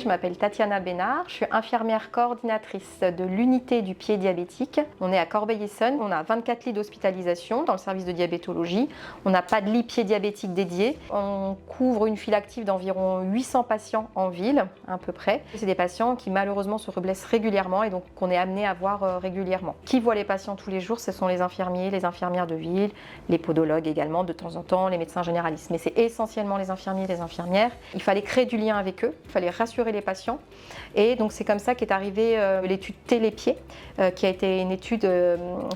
Je m'appelle Tatiana Bénard, je suis infirmière coordinatrice de l'unité du pied diabétique. On est à Corbeil-Essonnes, on a 24 lits d'hospitalisation dans le service de diabétologie. On n'a pas de lit pied diabétique dédié. On couvre une file active d'environ 800 patients en ville, à peu près. C'est des patients qui malheureusement se reblessent régulièrement et donc qu'on est amené à voir régulièrement. Qui voit les patients tous les jours? Ce sont les infirmiers, les infirmières de ville, les podologues également de temps en temps, les médecins généralistes. Mais c'est essentiellement les infirmiers et les infirmières. Il fallait créer du lien avec eux, il fallait rassurer les patients. Et donc c'est comme ça qu'est arrivée l'étude Télépied, qui a été une étude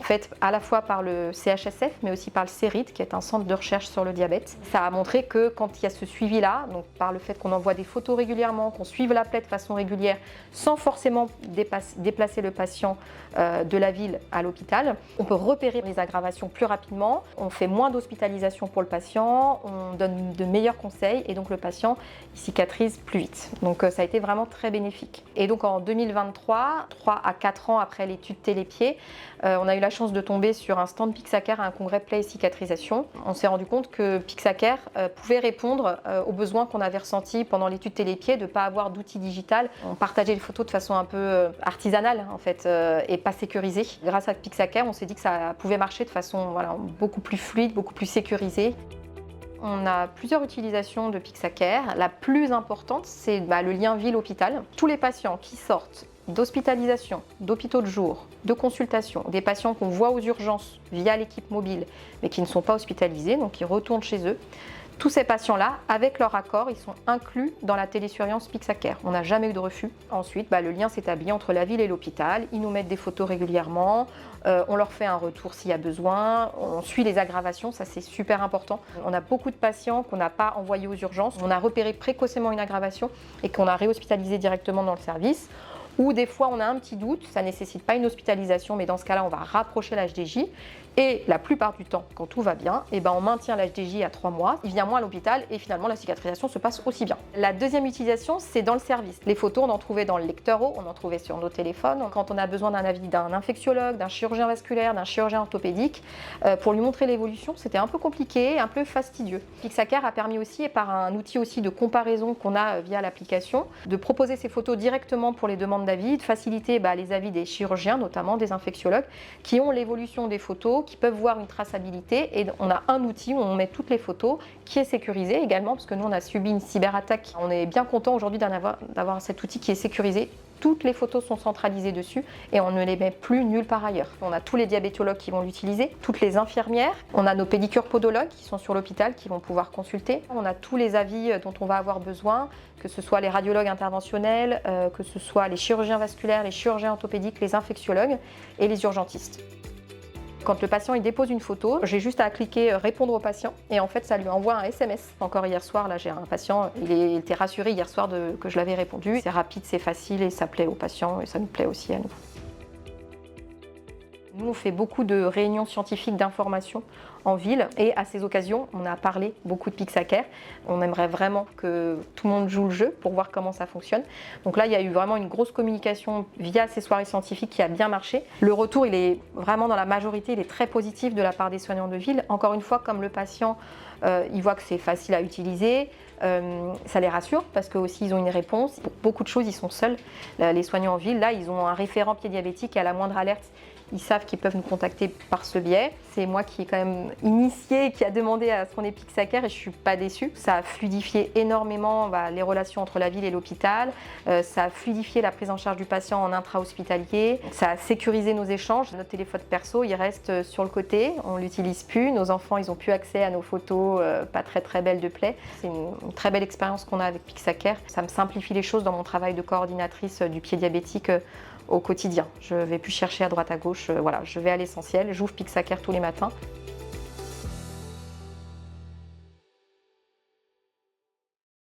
faite à la fois par le CHSF, mais aussi par le CERID, qui est un centre de recherche sur le diabète. Ça a montré que quand il y a ce suivi-là, donc par le fait qu'on envoie des photos régulièrement, qu'on suive la plaie de façon régulière, sans forcément déplacer le patient de la ville à l'hôpital, on peut repérer les aggravations plus rapidement, on fait moins d'hospitalisation pour le patient, on donne de meilleurs conseils et donc le patient il cicatrise plus vite. Donc ça a été vraiment très bénéfique. Et donc en 2023, 3 à 4 ans après l'étude Télépied, on a eu la chance de tomber sur un stand Pixacare à un congrès plaie et cicatrisation. On s'est rendu compte que Pixacare pouvait répondre aux besoins qu'on avait ressentis pendant l'étude Télépied de ne pas avoir d'outils digital. On partageait les photos de façon un peu artisanale en fait et pas sécurisée. Grâce à Pixacare, on s'est dit que ça pouvait marcher de façon beaucoup plus fluide, beaucoup plus sécurisée. On a plusieurs utilisations de Pixacare. La plus importante, c'est le lien ville-hôpital. Tous les patients qui sortent d'hospitalisation, d'hôpitaux de jour, de consultation, des patients qu'on voit aux urgences via l'équipe mobile, mais qui ne sont pas hospitalisés, donc qui retournent chez eux. Tous ces patients-là, avec leur accord, ils sont inclus dans la télésurveillance Pixacare. On n'a jamais eu de refus. Ensuite, le lien s'établit entre la ville et l'hôpital. Ils nous mettent des photos régulièrement. On leur fait un retour s'il y a besoin. On suit les aggravations, ça c'est super important. On a beaucoup de patients qu'on n'a pas envoyés aux urgences. On a repéré précocement une aggravation et qu'on a réhospitalisé directement dans le service. Ou des fois on a un petit doute, ça ne nécessite pas une hospitalisation, mais dans ce cas-là on va rapprocher l'HDJ. Et la plupart du temps, quand tout va bien, on maintient l'HDJ à 3 mois, il vient moins à l'hôpital et finalement la cicatrisation se passe aussi bien. La deuxième utilisation, c'est dans le service. Les photos, on en trouvait dans le lecteur eau, on en trouvait sur nos téléphones. Quand on a besoin d'un avis d'un infectiologue, d'un chirurgien vasculaire, d'un chirurgien orthopédique, pour lui montrer l'évolution, c'était un peu compliqué, un peu fastidieux. Pixacare a permis aussi, et par un outil aussi de comparaison qu'on a via l'application, de proposer ces photos directement pour les demandes d'avis, de faciliter les avis des chirurgiens, notamment des infectiologues, qui ont l'évolution des photos, qui peuvent voir une traçabilité, et on a un outil où on met toutes les photos qui est sécurisé également parce que nous on a subi une cyberattaque. On est bien content aujourd'hui d'avoir cet outil qui est sécurisé. Toutes les photos sont centralisées dessus et on ne les met plus nulle part ailleurs. On a tous les diabétologues qui vont l'utiliser, toutes les infirmières, on a nos pédicures podologues qui sont sur l'hôpital qui vont pouvoir consulter. On a tous les avis dont on va avoir besoin, que ce soit les radiologues interventionnels, que ce soit les chirurgiens vasculaires, les chirurgiens orthopédiques, les infectiologues et les urgentistes. Quand le patient il dépose une photo, j'ai juste à cliquer répondre au patient et en fait ça lui envoie un SMS. Encore hier soir, là j'ai un patient, il était rassuré hier soir que je l'avais répondu. C'est rapide, c'est facile et ça plaît au patient et ça nous plaît aussi à nous. Nous, on fait beaucoup de réunions scientifiques d'information en ville et à ces occasions, on a parlé beaucoup de Pixacare. On aimerait vraiment que tout le monde joue le jeu pour voir comment ça fonctionne. Donc là, il y a eu vraiment une grosse communication via ces soirées scientifiques qui a bien marché. Le retour, il est vraiment dans la majorité, il est très positif de la part des soignants de ville. Encore une fois, comme le patient, il voit que c'est facile à utiliser, ça les rassure parce qu'eux aussi ils ont une réponse. Pour beaucoup de choses, ils sont seuls. Les soignants en ville, là, ils ont un référent pied diabétique et à la moindre alerte, ils savent qu'ils peuvent nous contacter par ce biais. C'est moi qui ai quand même initié, qui a demandé à ce qu'on ait Pixacare et je ne suis pas déçue. Ça a fluidifié énormément les relations entre la ville et l'hôpital. Ça a fluidifié la prise en charge du patient en intra-hospitalier. Ça a sécurisé nos échanges. Notre téléphone perso, il reste sur le côté. On ne l'utilise plus. Nos enfants, ils n'ont plus accès à nos photos pas très belles de plaie. C'est une très belle expérience qu'on a avec Pixacare. Ça me simplifie les choses dans mon travail de coordinatrice du pied diabétique au quotidien. Je ne vais plus chercher à droite à gauche, je vais à l'essentiel, j'ouvre Pixacare tous les matins.